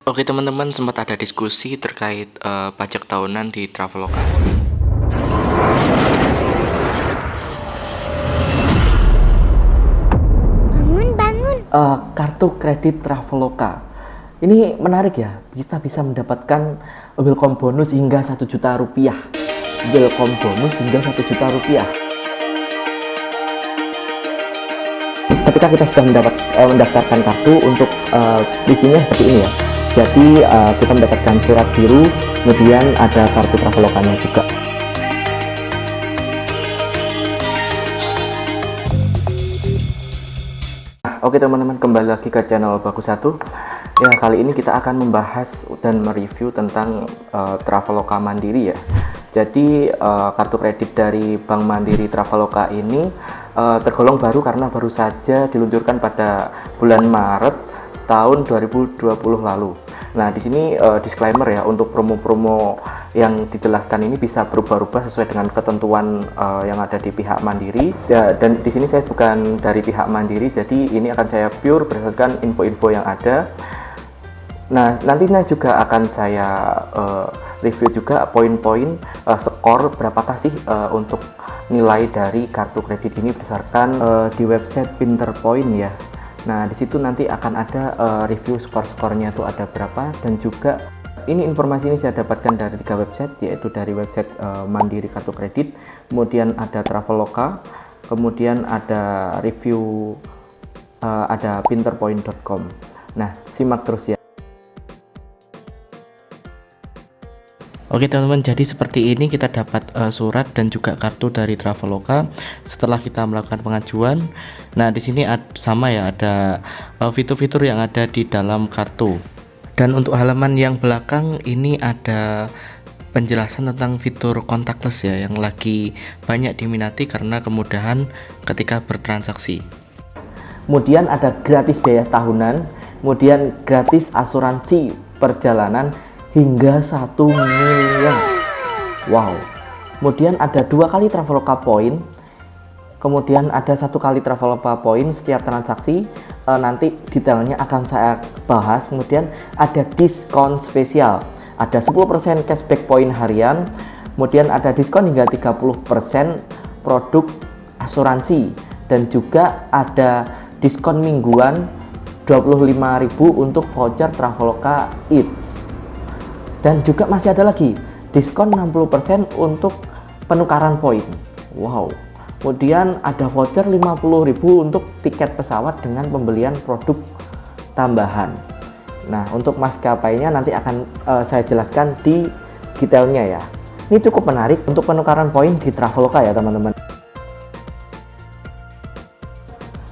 Oke teman-teman, sempat ada diskusi terkait pajak tahunan di Traveloka. Bangun. Kartu kredit Traveloka ini menarik ya, kita bisa mendapatkan welcome bonus hingga 1 juta rupiah. Welcome bonus hingga 1 juta rupiah ketika kita sudah mendaftarkan kartu. Untuk isinya seperti ini ya. Jadi kita mendapatkan surat biru, kemudian ada kartu Travelokanya juga. Oke teman-teman, kembali lagi ke channel Bagus 1. Ya, kali ini kita akan membahas dan mereview tentang Traveloka Mandiri ya. Jadi kartu kredit dari Bank Mandiri Traveloka ini tergolong baru karena baru saja diluncurkan pada bulan Maret tahun 2020 lalu. Nah, di sini disclaimer ya, untuk promo-promo yang dijelaskan ini bisa berubah-ubah sesuai dengan ketentuan yang ada di pihak Mandiri. Dan di sini saya bukan dari pihak Mandiri, jadi ini akan saya pure berdasarkan info-info yang ada. Nah, nantinya juga akan saya review juga poin-poin skor berapakah sih untuk nilai dari kartu kredit ini berdasarkan di website Pinterpoint ya. Nah, di situ nanti akan ada review skor-skornya tuh ada berapa, dan juga ini informasi ini saya dapatkan dari 3 website, yaitu dari website Mandiri Kartu Kredit, kemudian ada Traveloka, kemudian ada review ada pinterpoint.com. Nah, simak terus ya. Oke teman-teman, jadi seperti ini kita dapat surat dan juga kartu dari Traveloka setelah kita melakukan pengajuan. Nah, di sini sama ya, ada fitur-fitur yang ada di dalam kartu. Dan untuk halaman yang belakang ini ada penjelasan tentang fitur contactless ya, yang lagi banyak diminati karena kemudahan ketika bertransaksi. Kemudian ada gratis biaya tahunan, kemudian gratis asuransi perjalanan hingga 1 miliar. Wow. Kemudian ada 2 kali Traveloka Point, kemudian ada 1 kali Traveloka Point setiap transaksi. Nanti detailnya akan saya bahas. Kemudian ada diskon spesial, ada 10% cashback point harian, kemudian ada diskon hingga 30% produk asuransi, dan juga ada diskon mingguan 25.000 untuk voucher Traveloka Eats. Dan juga masih ada lagi diskon 60% untuk penukaran poin. Wow. Kemudian ada voucher 50.000 untuk tiket pesawat dengan pembelian produk tambahan. Nah, untuk maskapainya nanti akan saya jelaskan di detailnya ya. Ini cukup menarik untuk penukaran poin di Traveloka ya teman-teman.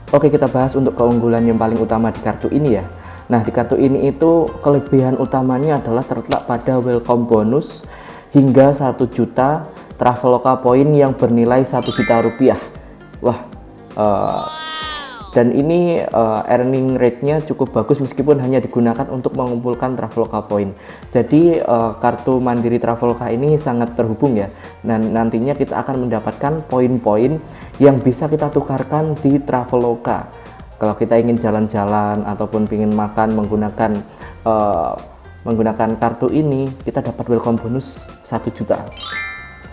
Oke, kita bahas untuk keunggulan yang paling utama di kartu ini ya. Nah, di kartu ini itu kelebihan utamanya adalah terletak pada welcome bonus hingga 1 juta Traveloka Point yang bernilai 1 juta rupiah. Wah, dan ini earning rate-nya cukup bagus meskipun hanya digunakan untuk mengumpulkan Traveloka Point. Jadi kartu Mandiri Traveloka ini sangat terhubung ya, dan nantinya kita akan mendapatkan poin-poin yang bisa kita tukarkan di Traveloka. Kalau kita ingin jalan-jalan ataupun ingin makan menggunakan kartu ini, kita dapat welcome bonus 1 juta.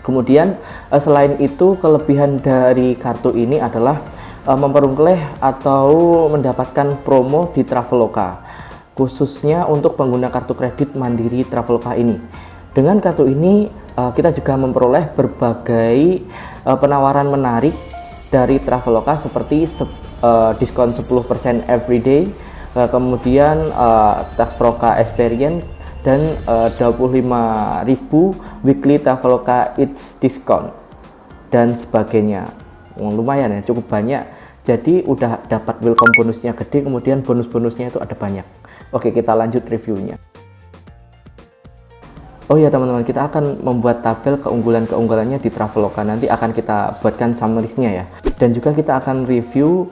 Kemudian selain itu, kelebihan dari kartu ini adalah memperoleh atau mendapatkan promo di Traveloka, khususnya untuk pengguna kartu kredit Mandiri Traveloka ini. Dengan kartu ini kita juga memperoleh berbagai penawaran menarik dari Traveloka, seperti diskon 10% everyday, kemudian Traveloka Experience, dan 25.000 weekly Traveloka Eats diskon dan sebagainya. Lumayan ya, cukup banyak. Jadi udah dapat welcome bonusnya gede, kemudian bonus-bonusnya itu ada banyak. Oke, kita lanjut reviewnya. Oh ya teman-teman, kita akan membuat tabel keunggulan-keunggulannya di Traveloka. Nanti akan kita buatkan summary-nya ya. Dan juga kita akan review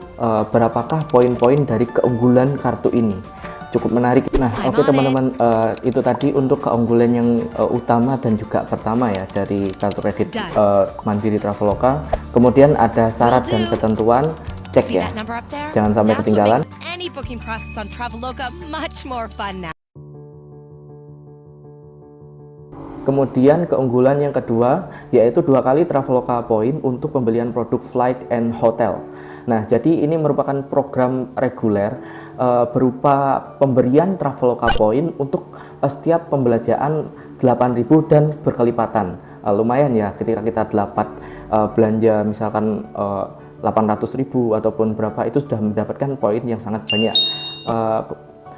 berapakah poin-poin dari keunggulan kartu ini. Cukup menarik. Nah, oke teman-teman, itu tadi untuk keunggulan yang utama dan juga pertama ya dari kartu kredit Mandiri Traveloka. Kemudian ada syarat dan ketentuan, cek ya, jangan sampai ketinggalan. Kemudian keunggulan yang kedua yaitu 2 kali Traveloka Point untuk pembelian produk flight and hotel. Nah, jadi ini merupakan program reguler berupa pemberian Traveloka Point untuk setiap pembelanjaan 8.000 dan berkelipatan. Lumayan ya ketika kita dapat belanja misalkan 800.000 ataupun berapa, itu sudah mendapatkan poin yang sangat banyak.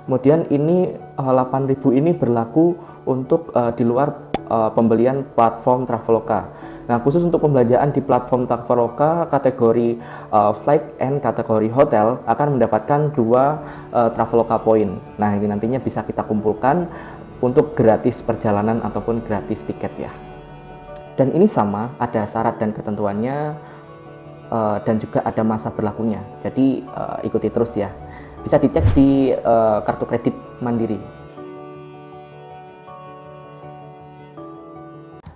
Kemudian ini 8.000 ini berlaku untuk di luar pembelian platform Traveloka. Nah, khusus untuk pembelanjaan di platform Traveloka kategori flight and kategori hotel akan mendapatkan 2 Traveloka point. Nah, ini nantinya bisa kita kumpulkan untuk gratis perjalanan ataupun gratis tiket ya. Dan ini sama, ada syarat dan ketentuannya dan juga ada masa berlakunya. Jadi ikuti terus ya. Bisa dicek di kartu kredit Mandiri.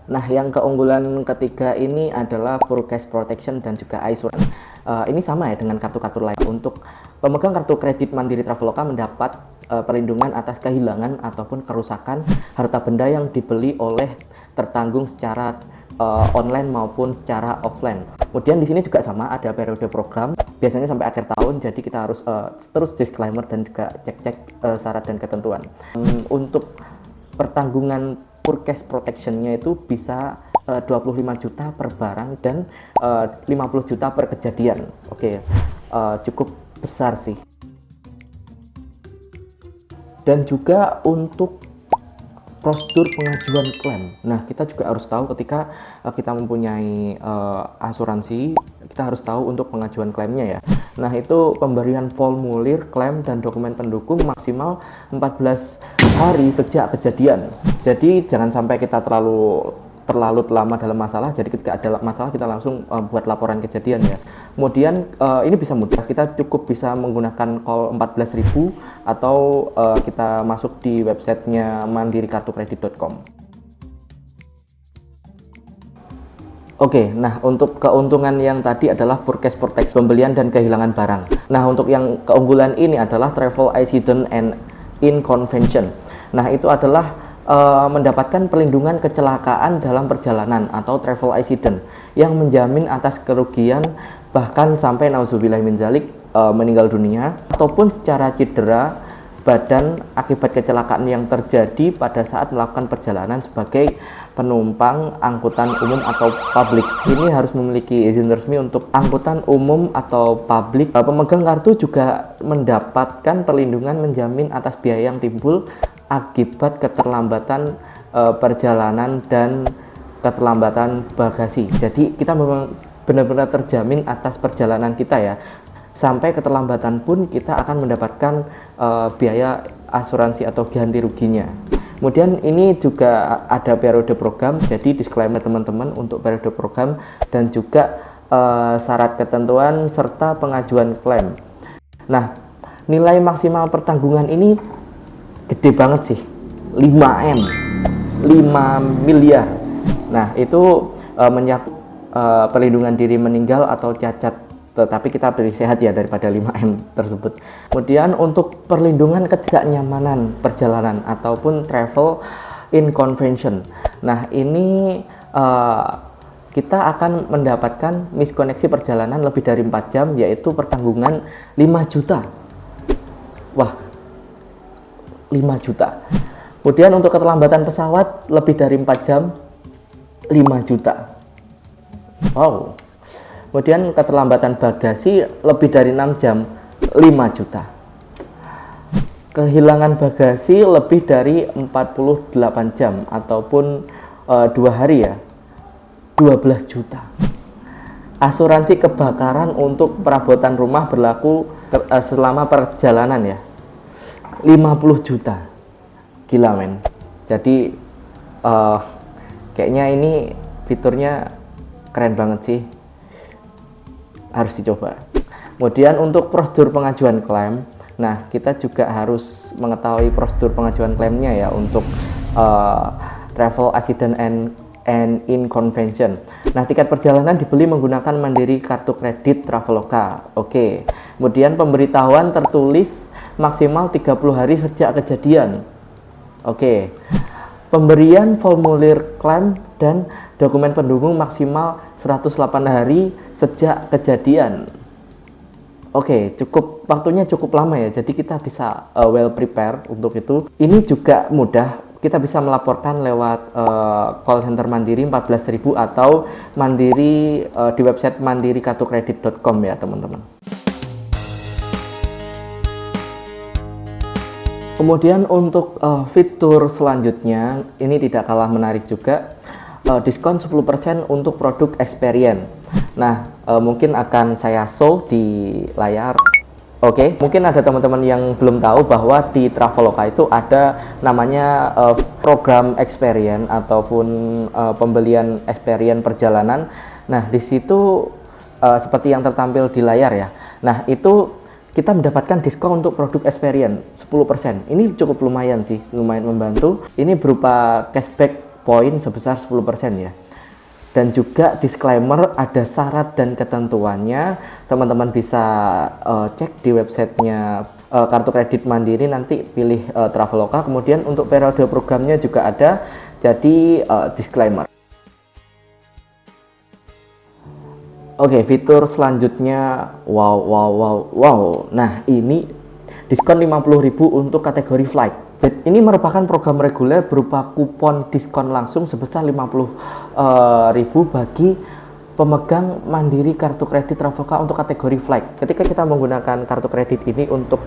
Nah, yang keunggulan ketiga ini adalah Poor Cash Protection dan juga iSurance. Ini sama ya dengan kartu-kartu lain. Untuk pemegang kartu kredit Mandiri Traveloka mendapat perlindungan atas kehilangan ataupun kerusakan harta benda yang dibeli oleh tertanggung secara online maupun secara offline. Kemudian di sini juga sama, ada periode program, biasanya sampai akhir tahun, jadi kita harus terus disclaimer dan juga cek-cek syarat dan ketentuan. Untuk pertanggungan Poor Cash Protection-nya itu bisa 25 juta per barang dan 50 juta per kejadian. Oke, cukup besar sih. Dan juga untuk prosedur pengajuan klaim. Nah, kita juga harus tahu ketika kita mempunyai asuransi, kita harus tahu untuk pengajuan klaimnya ya. Nah, itu pemberian formulir klaim dan dokumen pendukung maksimal 14 hari sejak kejadian. Jadi jangan sampai kita terlalu lama dalam masalah. Jadi ketika ada masalah kita langsung buat laporan kejadian ya. Kemudian ini bisa mudah, kita cukup bisa menggunakan call 14.000 atau kita masuk di websitenya mandirikartukredit.com. Oke, nah untuk keuntungan yang tadi adalah Poor Cash Protection, pembelian dan kehilangan barang. Nah, untuk yang keunggulan ini adalah Travel Accident and Inconvention. Nah, itu adalah mendapatkan perlindungan kecelakaan dalam perjalanan atau travel accident yang menjamin atas kerugian bahkan sampai nauzubillah min dzalik meninggal dunia ataupun secara cedera badan akibat kecelakaan yang terjadi pada saat melakukan perjalanan sebagai penumpang angkutan umum atau publik. Ini harus memiliki izin resmi untuk angkutan umum atau publik. Pemegang kartu juga mendapatkan perlindungan menjamin atas biaya yang timbul akibat keterlambatan perjalanan dan keterlambatan bagasi. Jadi kita memang benar-benar terjamin atas perjalanan kita ya. Sampai keterlambatan pun kita akan mendapatkan biaya asuransi atau ganti ruginya. Kemudian ini juga ada periode program, jadi disclaimer teman-teman untuk periode program dan juga syarat ketentuan serta pengajuan klaim. Nah, nilai maksimal pertanggungan ini gede banget sih, 5M, 5 miliar. Nah, itu mencakup perlindungan diri meninggal atau cacat, tetapi kita pilih sehat ya daripada 5M tersebut. Kemudian untuk perlindungan ketidaknyamanan perjalanan ataupun travel inconvention. Nah, ini kita akan mendapatkan miskoneksi perjalanan lebih dari 4 jam, yaitu pertanggungan 5 juta. Wah, 5 juta. Kemudian untuk keterlambatan pesawat lebih dari 4 jam, 5 juta. Wow. Kemudian keterlambatan bagasi lebih dari 6 jam, 5 juta. Kehilangan bagasi lebih dari 48 jam ataupun 2 hari ya, 12 juta. Asuransi kebakaran untuk perabotan rumah berlaku selama perjalanan ya, 50 juta. Gila men. Jadi kayaknya ini fiturnya keren banget sih, harus dicoba. Kemudian untuk prosedur pengajuan klaim, nah kita juga harus mengetahui prosedur pengajuan klaimnya ya untuk travel accident and inconvention. Nah, tiket perjalanan dibeli menggunakan Mandiri kartu kredit Traveloka. Oke. Kemudian pemberitahuan tertulis maksimal 30 hari sejak kejadian. Oke. Pemberian formulir klaim dan dokumen pendukung maksimal 108 hari sejak kejadian. Oke, waktunya cukup lama ya. Jadi kita bisa well prepare untuk itu. Ini juga mudah. Kita bisa melaporkan lewat call center Mandiri 14.000 atau Mandiri di website mandirikartukredit.com ya, teman-teman. Kemudian untuk fitur selanjutnya, ini tidak kalah menarik juga, diskon 10% untuk produk Experian. Nah, mungkin akan saya show di layar. Oke, mungkin ada teman-teman yang belum tahu bahwa di Traveloka itu ada namanya program Experian ataupun pembelian Experian perjalanan. Nah, di situ seperti yang tertampil di layar ya. Nah, itu kita mendapatkan diskon untuk produk Experian 10%. Ini cukup lumayan sih, lumayan membantu. Ini berupa cashback poin sebesar 10% ya. Dan juga disclaimer, ada syarat dan ketentuannya. Teman-teman bisa cek di websitenya kartu kredit Mandiri, nanti pilih Traveloka. Kemudian untuk periode programnya juga ada, jadi disclaimer. Oke, fitur selanjutnya, wow. Nah, ini diskon 50.000 untuk kategori flight. Jadi, ini merupakan program reguler berupa kupon diskon langsung sebesar 50.000 bagi pemegang Mandiri kartu kredit Traveloka untuk kategori flight. Ketika kita menggunakan kartu kredit ini untuk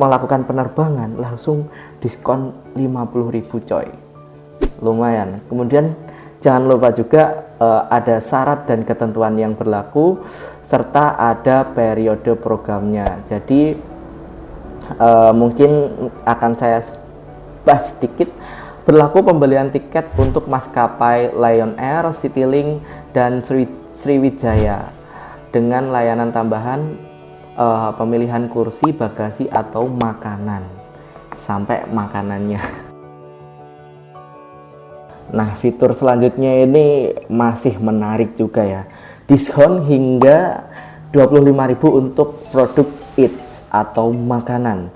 melakukan penerbangan, langsung diskon 50.000 coy. Lumayan. Kemudian jangan lupa juga ada syarat dan ketentuan yang berlaku serta ada periode programnya. Jadi mungkin akan saya bahas sedikit. Berlaku pembelian tiket untuk maskapai Lion Air, Citylink, dan Sriwijaya dengan layanan tambahan pemilihan kursi, bagasi, atau makanan sampai makanannya. Nah, fitur selanjutnya ini masih menarik juga ya. Diskon hingga 25.000 untuk produk eats atau makanan.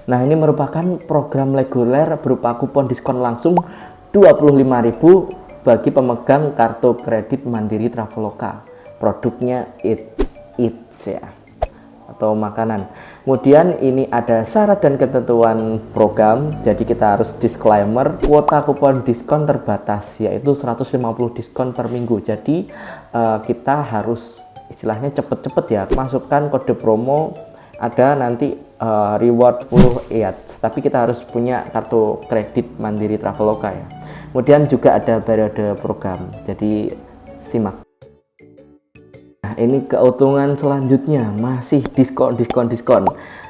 Nah, ini merupakan program reguler berupa kupon diskon langsung 25.000 bagi pemegang kartu kredit Mandiri Traveloka. Produknya eats ya, atau makanan. Kemudian ini ada syarat dan ketentuan program. Jadi kita harus disclaimer, kuota kupon diskon terbatas, yaitu 150 diskon per minggu. Jadi kita harus istilahnya cepet-cepet ya, masukkan kode promo, ada nanti reward 10 EATS, tapi kita harus punya kartu kredit Mandiri Traveloka ya. Kemudian juga ada periode program, jadi simak. Nah, ini keuntungan selanjutnya, masih diskon.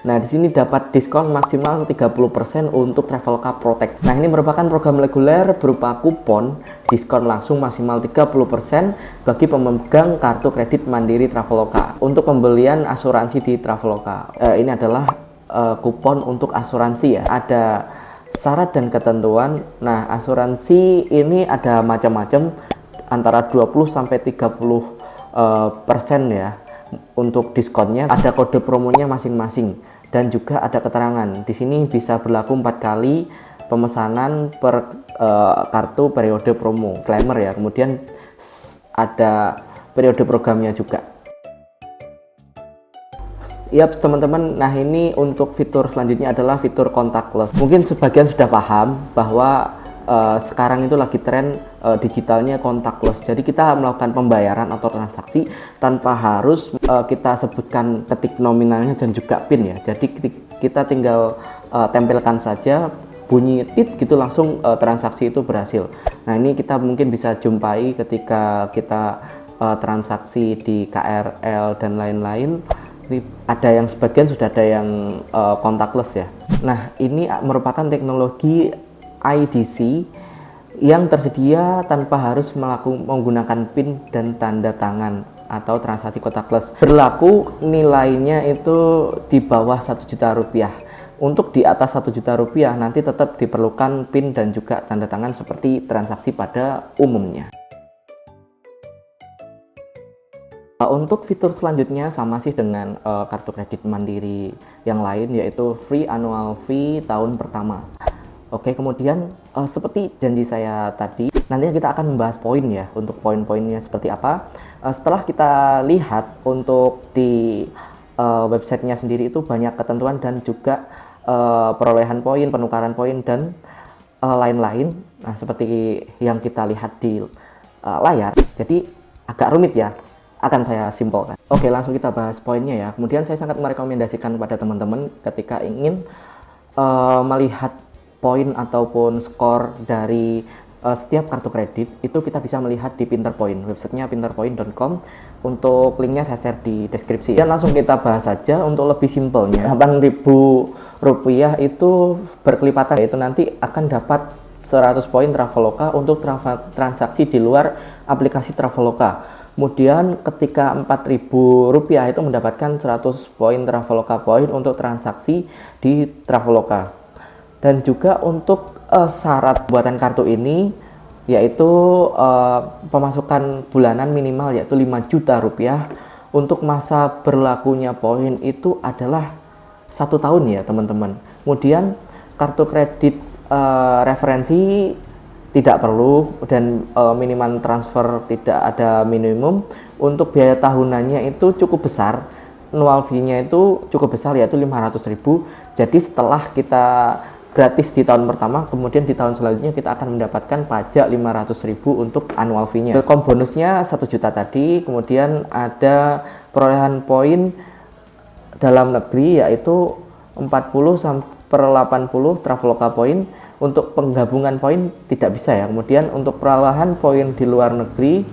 Nah, di sini dapat diskon maksimal 30% untuk Traveloka Protect. Nah, ini merupakan program reguler berupa kupon diskon langsung maksimal 30% bagi pemegang kartu kredit Mandiri Traveloka untuk pembelian asuransi di Traveloka. Ini adalah kupon untuk asuransi ya. Ada syarat dan ketentuan. Nah, asuransi ini ada macam-macam, antara 20 sampai 30% ya untuk diskonnya. Ada kode promonya masing-masing dan juga ada keterangan. Di sini bisa berlaku 4 kali pemesanan per kartu periode promo. Disclaimer ya. Kemudian ada periode programnya juga. Yap teman-teman, nah ini untuk fitur selanjutnya adalah fitur contactless. Mungkin sebagian sudah paham bahwa sekarang itu lagi tren digitalnya contactless. Jadi kita melakukan pembayaran atau transaksi tanpa harus kita sebutkan ketik nominalnya dan juga PIN ya. Jadi kita tinggal tempelkan saja, bunyi tit gitu, langsung transaksi itu berhasil. Nah, ini kita mungkin bisa jumpai ketika kita transaksi di KRL dan lain-lain. Ini ada yang sebagian sudah ada yang contactless ya. Nah, ini merupakan teknologi IDC yang tersedia tanpa harus menggunakan PIN dan tanda tangan atau transaksi contactless. Berlaku nilainya itu di bawah 1 juta rupiah. Untuk di atas 1 juta rupiah nanti tetap diperlukan PIN dan juga tanda tangan seperti transaksi pada umumnya. Untuk fitur selanjutnya sama sih dengan kartu kredit Mandiri yang lain, yaitu free annual fee tahun pertama. Oke, kemudian seperti janji saya tadi, nantinya kita akan membahas poin ya, untuk poin-poinnya seperti apa. Setelah kita lihat untuk di websitenya sendiri itu banyak ketentuan dan juga perolehan poin, penukaran poin, dan lain-lain. Nah, seperti yang kita lihat di layar, jadi agak rumit ya, akan saya simpelkan. Oke, langsung kita bahas poinnya ya. Kemudian saya sangat merekomendasikan kepada teman-teman ketika ingin melihat poin ataupun skor dari setiap kartu kredit, itu kita bisa melihat di Pinterpoint, websitenya pinterpoint.com. Untuk linknya saya share di deskripsi. Dan langsung kita bahas saja untuk lebih simpelnya. 8.000 rupiah itu berkelipatan, yaitu nanti akan dapat 100 poin Traveloka untuk transaksi di luar aplikasi Traveloka. Kemudian ketika 4.000 rupiah itu mendapatkan 100 poin Traveloka poin untuk transaksi di Traveloka. Dan juga untuk syarat buatan kartu ini yaitu pemasukan bulanan minimal yaitu 5 juta rupiah. Untuk masa berlakunya poin itu adalah 1 tahun ya teman-teman. Kemudian kartu kredit referensi tidak perlu, dan minimum transfer tidak ada minimum. Untuk biaya tahunannya itu cukup besar, annual fee-nya itu cukup besar yaitu 500.000. Jadi setelah kita gratis di tahun pertama, kemudian di tahun selanjutnya kita akan mendapatkan pajak 500.000 untuk annual fee-nya. Welcome bonusnya 1 juta tadi. Kemudian ada perolehan poin dalam negeri yaitu 40/80 Traveloka poin. Untuk penggabungan poin tidak bisa ya. Kemudian untuk perolehan poin di luar negeri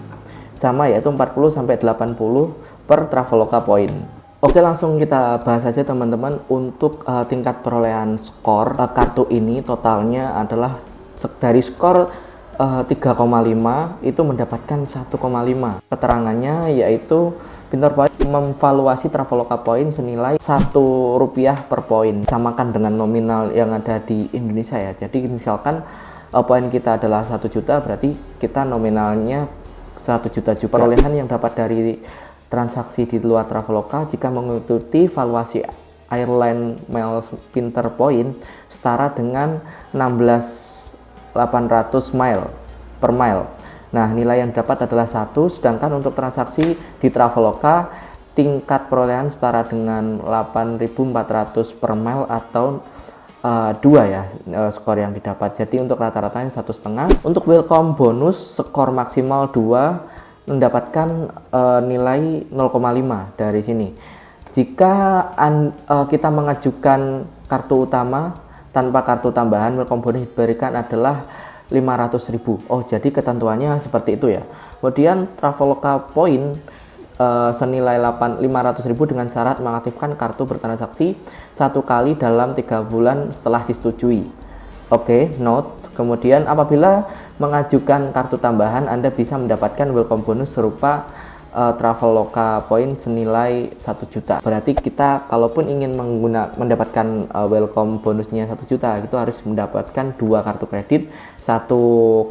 sama yaitu 40/80 per Traveloka poin. Oke, langsung kita bahas saja teman-teman. Untuk tingkat perolehan skor kartu ini totalnya adalah dari skor 3,5 itu mendapatkan 1,5. Keterangannya yaitu Pinterpoint memvaluasi Traveloka poin senilai Rp1 per poin, samakan dengan nominal yang ada di Indonesia ya. Jadi misalkan poin kita adalah 1 juta, berarti kita nominalnya 1 juta juga. Perolehan yang dapat dari transaksi di luar Traveloka jika mengikuti valuasi airline miles Pinterpoint setara dengan 16.800 mile per mile. Nah, nilai yang dapat adalah 1, sedangkan untuk transaksi di Traveloka tingkat perolehan setara dengan 8.400 per mile atau 2 ya skor yang didapat. Jadi untuk rata-ratanya 1,5. Untuk welcome bonus skor maksimal 2 mendapatkan nilai 0,5 dari sini. Jika kita mengajukan kartu utama tanpa kartu tambahan, welcome bonus diberikan adalah 500.000. Oh, jadi ketentuannya seperti itu ya. Kemudian Traveloka poin senilai 500.000 dengan syarat mengaktifkan kartu bertransaksi 1 kali dalam 3 bulan setelah disetujui. Oke, note. Kemudian apabila mengajukan kartu tambahan, Anda bisa mendapatkan welcome bonus serupa Traveloka poin senilai 1 juta. Berarti kita kalaupun ingin mendapatkan welcome bonusnya 1 juta, itu harus mendapatkan 2 kartu kredit, 1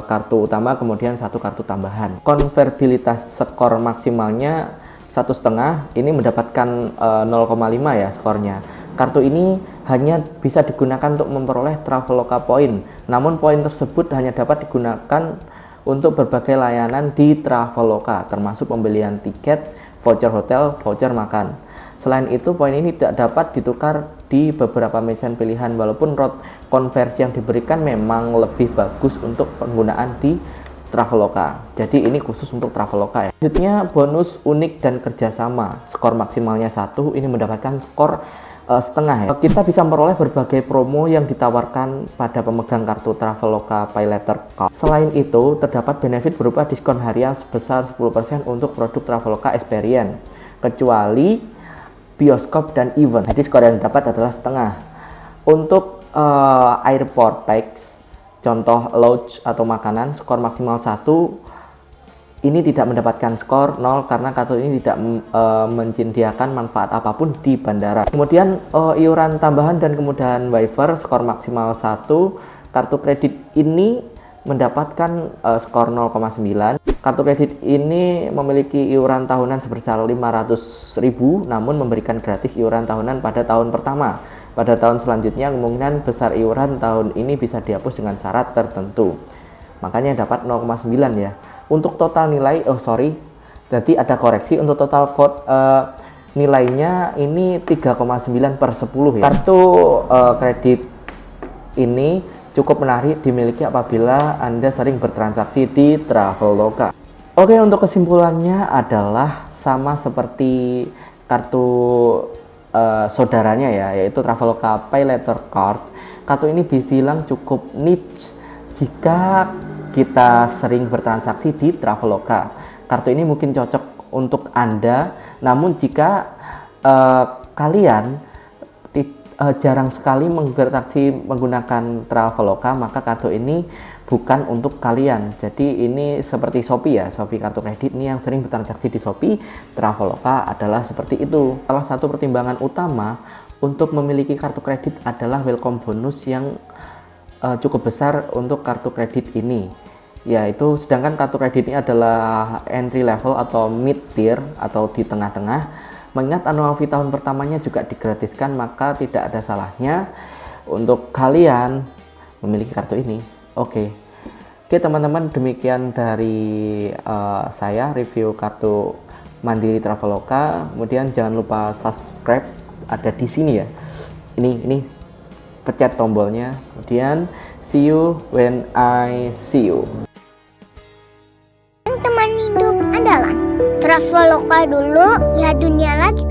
kartu utama, kemudian 1 kartu tambahan. Konvertibilitas skor maksimalnya 1,5, ini mendapatkan 0,5 ya skornya. Kartu ini hanya bisa digunakan untuk memperoleh Traveloka poin, namun poin tersebut hanya dapat digunakan untuk berbagai layanan di Traveloka, termasuk pembelian tiket, voucher hotel, voucher makan. Selain itu, poin ini tidak dapat ditukar di beberapa merchant pilihan, walaupun route konversi yang diberikan memang lebih bagus untuk penggunaan di Traveloka. Jadi ini khusus untuk Traveloka ya. Selanjutnya bonus unik dan kerjasama. Skor maksimalnya 1, ini mendapatkan skor setengah ya. Kita bisa memperoleh berbagai promo yang ditawarkan pada pemegang kartu Traveloka Pay Later Card. Selain itu, terdapat benefit berupa diskon harian sebesar 10% untuk produk Traveloka Experience, kecuali bioskop dan event. Jadi skor yang didapat adalah setengah. Untuk airport tax, contoh lodge atau makanan, skor maksimal 1. Ini tidak mendapatkan skor 0 karena kartu ini tidak menyediakan manfaat apapun di bandara. Kemudian iuran tambahan dan kemudahan waiver, skor maksimal 1. Kartu kredit ini mendapatkan skor 0,9. Kartu kredit ini memiliki iuran tahunan sebesar 500.000, namun memberikan gratis iuran tahunan pada tahun pertama. Pada tahun selanjutnya kemungkinan besar iuran tahun ini bisa dihapus dengan syarat tertentu. Makanya dapat 0,9 ya. Untuk total nilai, jadi ada koreksi untuk total nilainya ini 3,9/10 ya. Kartu kredit ini cukup menarik dimiliki apabila Anda sering bertransaksi di Traveloka. Oke, untuk kesimpulannya adalah sama seperti kartu saudaranya ya, yaitu Traveloka Pay Later Card. Kartu ini dibilang cukup niche jika kita sering bertransaksi di Traveloka. Kartu ini mungkin cocok untuk Anda, namun jika kalian jarang sekali bertransaksi menggunakan Traveloka, maka kartu ini bukan untuk kalian. Jadi ini seperti Shopee ya, Shopee kartu kredit ini yang sering bertransaksi di Shopee, Traveloka adalah seperti itu. Salah satu pertimbangan utama untuk memiliki kartu kredit adalah welcome bonus yang cukup besar untuk kartu kredit ini. Yaitu sedangkan kartu kredit ini adalah entry level atau mid tier atau di tengah-tengah. Mengingat annual fee tahun pertamanya juga digratiskan, maka tidak ada salahnya untuk kalian memiliki kartu ini. Oke teman-teman, demikian dari saya review kartu Mandiri Traveloka. Kemudian jangan lupa subscribe, ada di sini ya. Ini pencet tombolnya. Kemudian see you when I see you. Teman hidup andalan Traveloka dulu, ya dunia lagi.